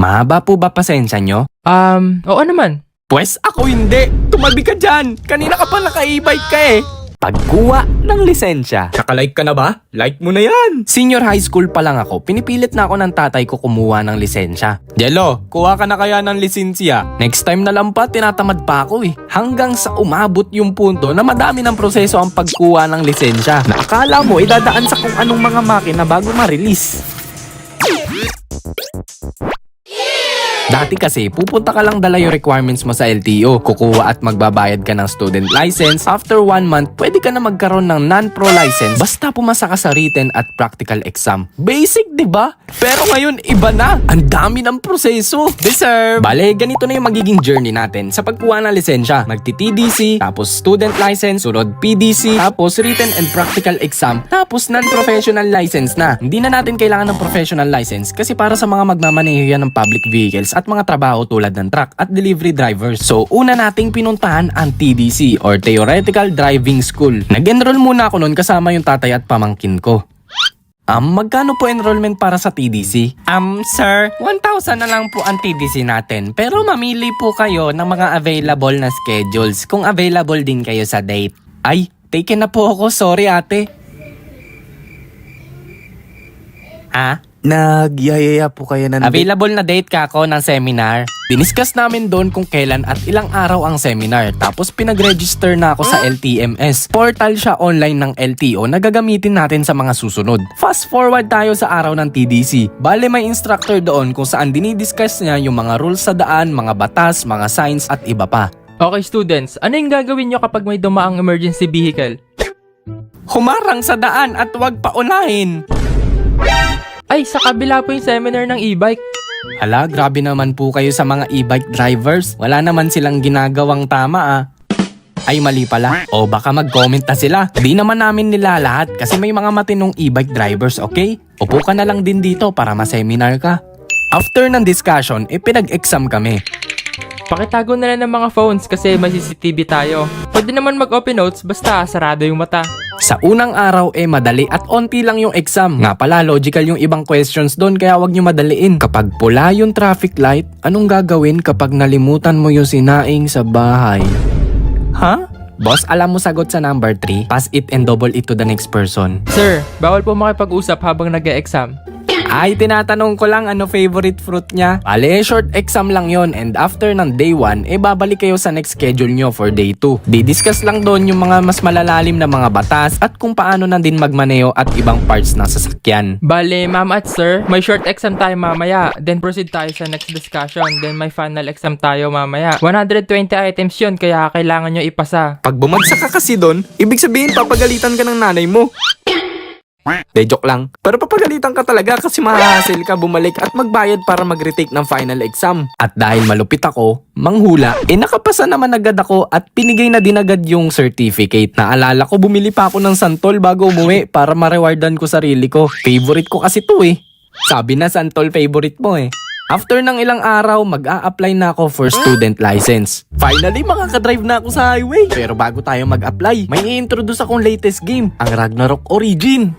Mahaba po ba pasensya nyo? Oo naman. Pwes ako hindi. Tumabi ka dyan. Kanina ka pa naka-e-bike ka eh. Pagkuha ng lisensya. Nakalike ka na ba? Like mo na yan. Senior high school pa lang ako. Pinipilit na ako ng tatay ko kumuha ng lisensya. Jello, kuha ka na kaya ng lisensya? Next time na lang pa, tinatamad pa ako eh. Hanggang sa umabot yung punto na madami ng proseso ang pagkuha ng lisensya. Na akala mo, idadaan sa kung anong mga makina bago ma-release. Dati kasi, pupunta ka lang dala yung requirements mo sa LTO, kukuha at magbabayad ka ng student license. After 1 month, pwede ka na magkaroon ng non-pro license basta pumasa ka sa written at practical exam. Basic, di ba? Pero ngayon, iba na. Ang dami ng proseso. Deserve! Bale, ganito na yung magiging journey natin sa pagkuha ng lisensya. Magti-TDC, tapos student license, sunod PDC, tapos written and practical exam, tapos non-professional license na. Hindi na natin kailangan ng professional license kasi para sa mga magmamaneho yan ng public vehicles at mga trabaho tulad ng truck at delivery drivers. So, una nating pinuntahan ang TDC or Theoretical Driving School. Nag-enroll muna ako noon kasama yung tatay at pamangkin ko. Magkano po enrollment para sa TDC? Sir, 1,000 na lang po ang TDC natin. Pero mamili po kayo ng mga available na schedules kung available din kayo sa date. Ay, taken na po ako. Sorry ate. Nagyayaya po kayo ng available na date ka ako ng seminar. Diniscuss namin doon kung kailan at ilang araw ang seminar. Tapos pinag-register na ako sa LTMS. Portal siya online ng LTO na gagamitin natin sa mga susunod. Fast forward tayo sa araw ng TDC. Bale may instructor doon kung saan dinidiscuss niya yung mga rules sa daan, mga batas, mga signs at iba pa. Okay students, ano yung gagawin nyo kapag may dumaang emergency vehicle? Humarang sa daan at huwag paunahin. Ay, sa kabila po yung seminar ng e-bike. Hala, grabe naman po kayo sa mga e-bike drivers. Wala naman silang ginagawang tama Ay, mali pala. O baka mag-comment na sila. Di naman namin nila lahat kasi may mga matinong e-bike drivers, okay? Upo ka na lang din dito para ma-seminar ka. After ng discussion, pinag-exam kami. Pakitago na lang ng mga phones kasi may CCTV tayo. Pwede naman mag-open notes basta sarado yung mata. Sa unang araw madali at onti lang yung exam. Nga pala, logical yung ibang questions doon kaya wag nyo madaliin. Kapag pula yung traffic light, anong gagawin kapag nalimutan mo yung sinaing sa bahay? Boss, alam mo sagot sa number 3? Pass it and double it to the next person. Sir, bawal po makipag-usap habang nag-e-exam. Ay, tinatanong ko lang ano favorite fruit niya. Bale, short exam lang yon and after ng day 1, babalik kayo sa next schedule nyo for day 2. Di-discuss lang doon yung mga mas malalalim na mga batas at kung paano na din magmaneho at ibang parts ng sasakyan. Bale, ma'am at sir, may short exam tayo mamaya. Then proceed tayo sa next discussion. Then may final exam tayo mamaya. 120 items yun, kaya kailangan nyo ipasa. Pag bumagsak ka kasi doon, ibig sabihin papagalitan ka ng nanay mo. De, joke lang. Pero papagalitan ka talaga kasi mahahasil ka bumalik at magbayad para mag-retake ng final exam. At dahil malupit ako, manghula, nakapasa naman agad ako at pinigay na din agad yung certificate. Naalala ko, bumili pa ako ng santol bago umuwi para ma-rewardan ko sarili ko. Favorite ko kasi to Sabi na santol favorite mo After ng ilang araw, mag-a-apply na ako for student license. Finally, makakadrive na ako sa highway. Pero bago tayo mag-apply, may i-introduce akong latest game, ang Ragnarok Origin.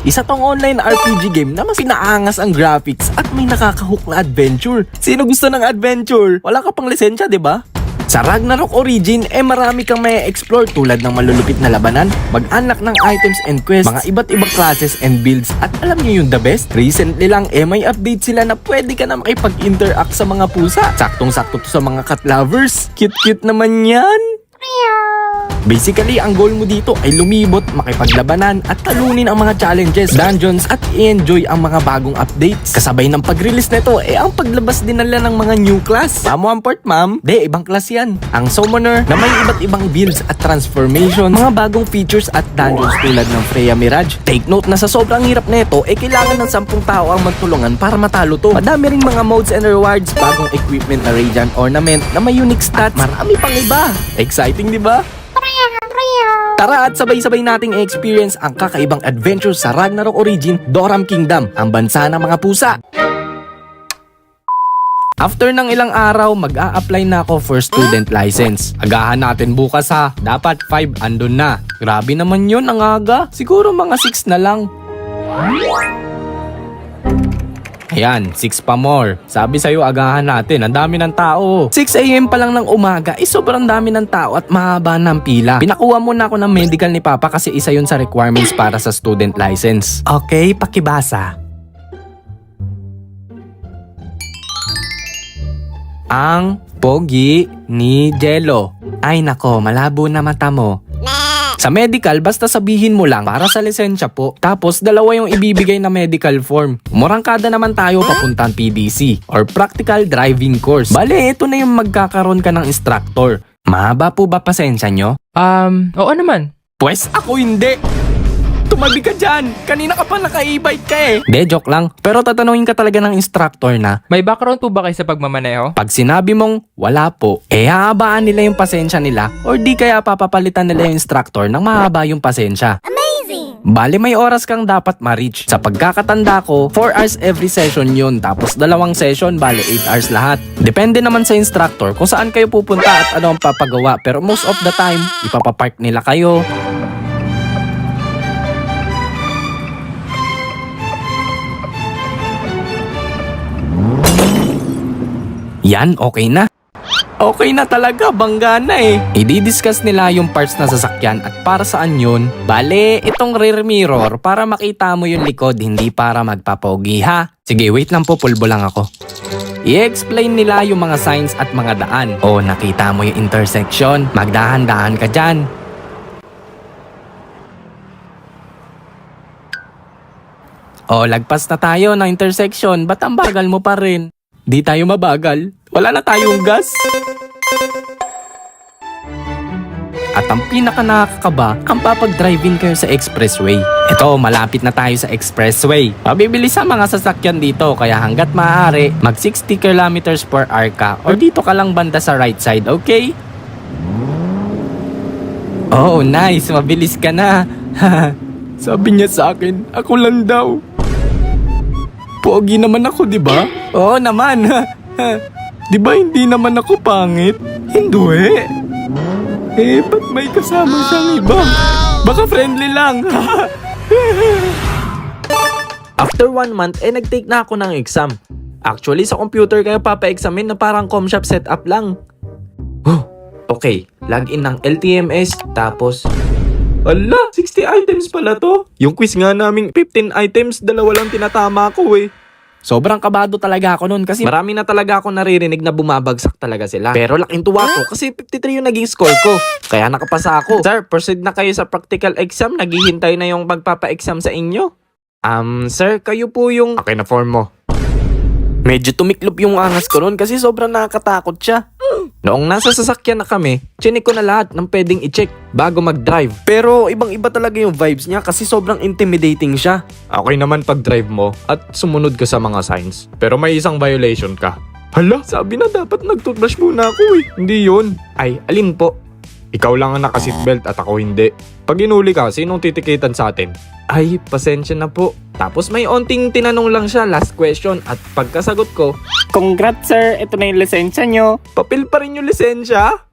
Isa tong online RPG game na mas pinaangas ang graphics at may nakakahook na adventure. Sino gusto ng adventure? Wala ka pang lisensya, di ba? Sa Ragnarok Origin, marami kang may explore tulad ng malulupit na labanan, mag-unlock ng items and quests, mga iba't ibang classes and builds. At alam niyo yung the best? Recently lang, may update sila na pwede ka na makipag-interact sa mga pusa. Saktong-sakto to sa mga cat lovers. Cute-cute naman yan! Basically, ang goal mo dito ay lumibot, makipaglabanan at talunin ang mga challenges, dungeons at i-enjoy ang mga bagong updates. Kasabay ng pag-release nito, ang paglabas din nila ng mga new class. Mamo ang port, ma'am? De, ibang class yan. Ang Summoner na may iba't ibang builds at transformations, mga bagong features at dungeons tulad ng Freya Mirage. Take note na sa sobrang hirap nito, kailangan ng 10 tao ang magtulungan para matalo to. Madami ring mga modes and rewards, bagong equipment na Radiant Ornament na may unique stats, marami pang iba. Exciting, di ba? Tara at sabay-sabay nating i-experience ang kakaibang adventure sa Ragnarok Origin, Doram Kingdom, ang bansa ng mga pusa. After ng ilang araw, mag-a-apply na ako for student license. Agahan natin bukas dapat 5 andun na. Grabe naman yun, ang aga. Siguro mga 6 na lang. Ayan, 6 pa more. Sabi sa'yo, agahan natin. Ang dami ng tao. 6 a.m. pa lang ng umaga, sobrang dami ng tao at mahaba ng pila. Pinakuha muna ako ng medical ni Papa kasi isa yun sa requirements para sa student license. Okay, pakibasa. Ang pogi ni Jello. Ay nako, malabo na mata mo. Sa medical, basta sabihin mo lang para sa lisensya po. Tapos, dalawa yung ibibigay na medical form. Umurangkada naman tayo papuntang PDC or Practical Driving Course. Bale, ito na yung magkakaroon ka ng instructor. Mahaba po ba pasensya nyo? Oo naman. Pwes ako hindi. Tumabi ka dyan. Kanina ka pa naka-e-bike ka eh. De, joke lang. Pero tatanungin ka talaga ng instructor na, May background po ba kayo sa pagmamaneho? pag sinabi mong wala po, hahabaan nila yung pasensya nila or di kaya papapalitan nila yung instructor ng mahaba yung pasensya. Amazing! Bale may oras kang dapat ma-reach. Sa pagkakatanda ko, 4 hours every session yun. Tapos 2 session, bale 8 hours lahat. Depende naman sa instructor kung saan kayo pupunta at ano ang papagawa. Pero most of the time, ipapapark nila kayo. Yan, okay na. Okay na talaga, bangga na eh. I-discuss nila yung parts na sasakyan at para saan yun. Bale, itong rear mirror para makita mo yung likod, hindi para magpapogi ha. Sige, wait lang po, pulbo lang ako. I-explain nila yung mga signs at mga daan. O, nakita mo yung intersection, magdahan-dahan ka dyan. O, lagpas na tayo ng intersection, ba't ang bagal mo pa rin? Di tayo mabagal. Wala na tayong gas. At ang pinaka nakakaba, ang papag-driving kayo sa expressway. Ito, malapit na tayo sa expressway. Mabibilis ang mga sasakyan dito, kaya hanggat maaari, mag 60 kilometers per hour ka or dito ka lang banda sa right side, okay? Oh, nice. Mabilis ka na. Sabi niya sa akin, ako lang daw. Pogi naman ako, di ba? Oo naman. Di ba hindi naman ako pangit? Hindi. Ba't may kasama siyang iba? Baka friendly lang. After 1 month, nag-take na ako ng exam. Actually, sa computer kayo papa-examine na parang ComShop setup lang. Okay, login ng LTMS, tapos... Ala, 60 items pala to. Yung quiz nga naming 15 items, 2 lang tinatama ko eh. Sobrang kabado talaga ako nun kasi marami na talaga ako naririnig na bumabagsak talaga sila. Pero laking tuwa ko kasi 53 yung naging score ko. Kaya nakapasa ako. Sir, proceed na kayo sa practical exam. Naghihintay na yung magpapa-exam sa inyo. Sir, kayo po yung... Okay na form mo. Medyo tumiklop yung angas ko nun kasi sobrang nakakatakot siya. Noong nasa sasakyan na kami, chinik ko na lahat ng pwedeng i-check bago mag-drive. Pero ibang-iba talaga yung vibes niya kasi sobrang intimidating siya. Okay naman pag-drive mo at sumunod ka sa mga signs. Pero may isang violation ka. Hala, sabi na dapat nag-toothbrush muna ako eh. Hindi yun. Ay, alin po? Ikaw lang ang naka-seatbelt at ako hindi. Pag inuli ka, sinong titikitan sa atin? Ay, pasensya na po. Tapos may onting tinanong lang siya, last question. At pagkasagot ko, Congrats sir, ito na yung lisensya nyo. papel pa rin yung lisensya?